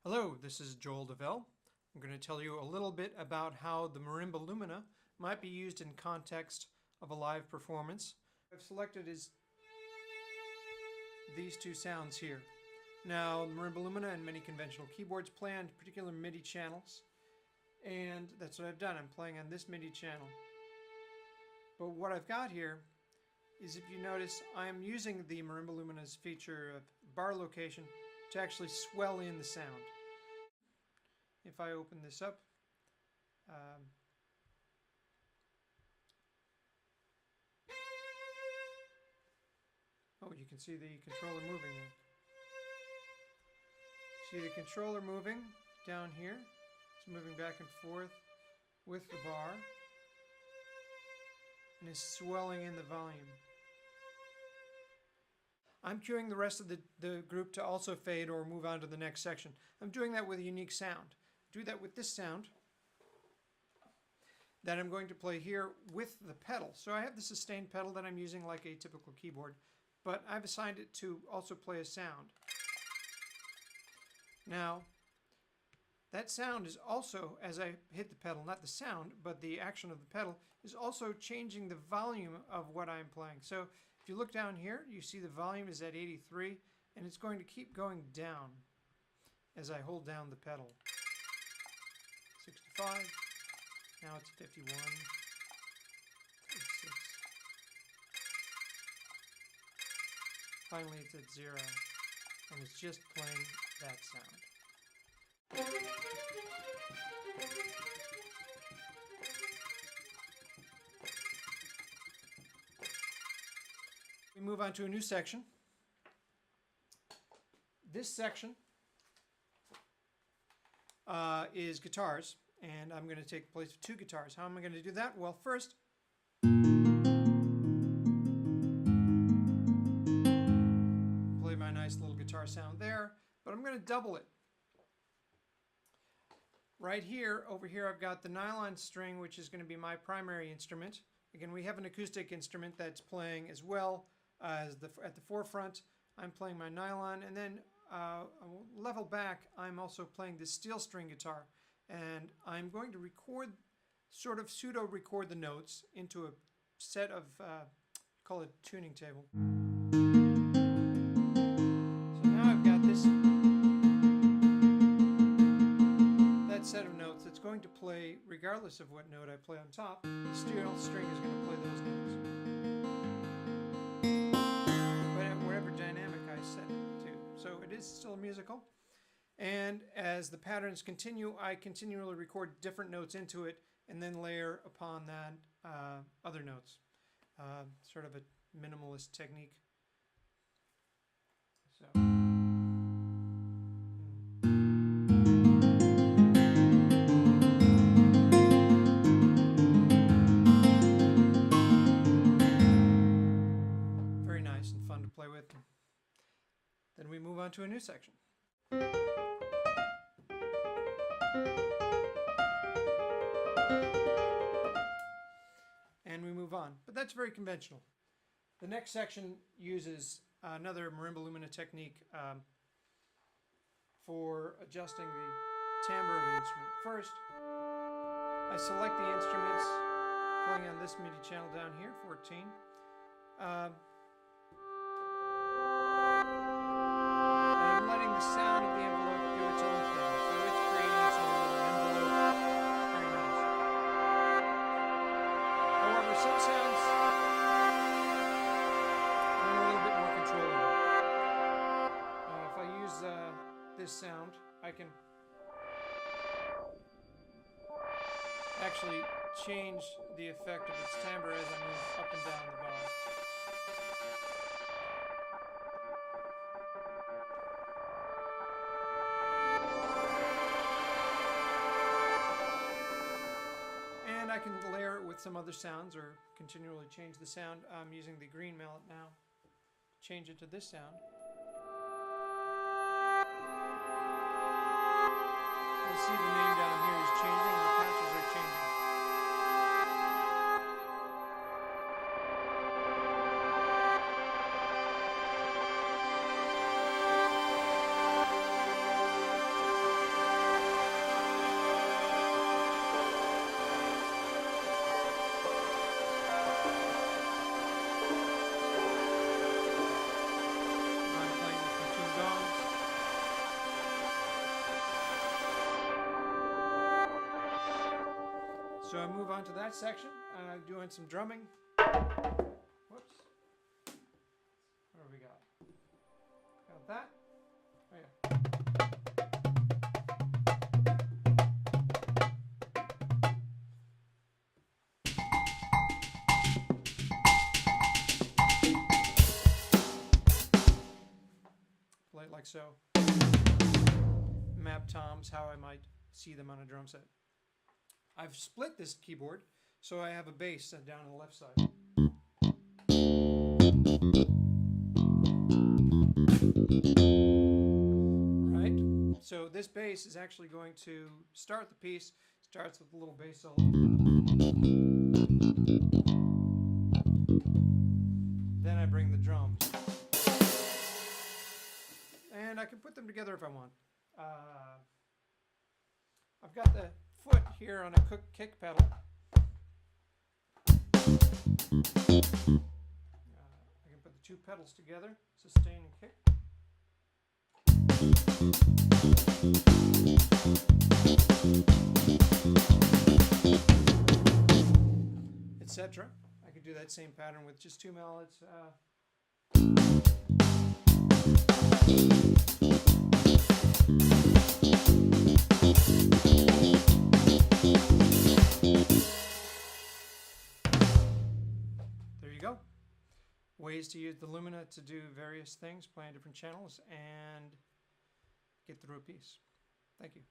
Hello, this is Joel Davel. I'm going to tell you a little bit about how the Marimba Lumina might be used in context of a live performance. I've selected is these two sounds here. Now, Marimba Lumina and many conventional keyboards play on particular MIDI channels, and that's what I've done. I'm playing on this MIDI channel. But what I've got here is, if you notice, I'm using the Marimba Lumina's feature of bar location to actually swell in the sound. If I open this up, oh, you can see the controller moving there. See the controller moving down here. It's moving back and forth with the bar and is swelling in the volume. I'm cueing the rest of the group to also fade or move on to the next section. I'm doing that with a unique sound. Do that with this sound that I'm going to play here with the pedal. So I have the sustain pedal that I'm using like a typical keyboard, but I've assigned it to also play a sound. Now, that sound is also, as I hit the pedal, not the sound, but the action of the pedal, is also changing the volume of what I'm playing. So if you look down here, you see the volume is at 83, and it's going to keep going down as I hold down the pedal. 65, now it's 51, 36. Finally it's at 0, and it's just playing that sound. We move on to a new section. This section is guitars, and I'm going to take the place of two guitars. How am I going to do that? Well, first, play my nice little guitar sound there, but I'm going to double it. Right here, over here, I've got the nylon string, which is going to be my primary instrument. Again, we have an acoustic instrument that's playing as well as at the forefront. I'm playing my nylon, and then level back, I'm also playing this steel string guitar, and I'm going to record, sort of pseudo-record the notes into a set of, call it tuning table. So now I've got that set of notes that's going to play regardless of what note I play on top. The steel string is going to play those notes. Whatever dynamic I set it to. So it is still musical. And as the patterns continue, I continually record different notes into it and then layer upon that other notes. Sort of a minimalist technique. So. Very nice and fun to play with. Then we move on to a new section. And we move on. But that's very conventional. The next section uses another Marimba Lumina technique for adjusting the timbre of an instrument. First, I select the instruments playing on this MIDI channel down here, 14. I'm letting the sound of the envelope do its own thing. So it's creating its own little envelope. Very nice. However, some sounds need a little bit more control over. If I use this sound, I can actually change the effect of its timbre as I move up and down the bar. I can layer it with some other sounds or continually change the sound. I'm using the green mallet now. Change it to this sound. You'll see the name down here is changing, the patches are changing. So I move on to that section, doing some drumming. Whoops. What do we got? Got that. Oh yeah. Play it like so. Map toms how I might see them on a drum set. I've split this keyboard, so I have a bass down on the left side. Right? So this bass is actually going to start the piece. Starts with a little bass solo. Then I bring the drums. And I can put them together if I want. I've got the foot here on a kick pedal. I can put the two pedals together, sustain and kick. Etc. I could do that same pattern with just two mallets. There you go. Ways to use the Lumina to do various things, play on different channels, and get through a piece. Thank you.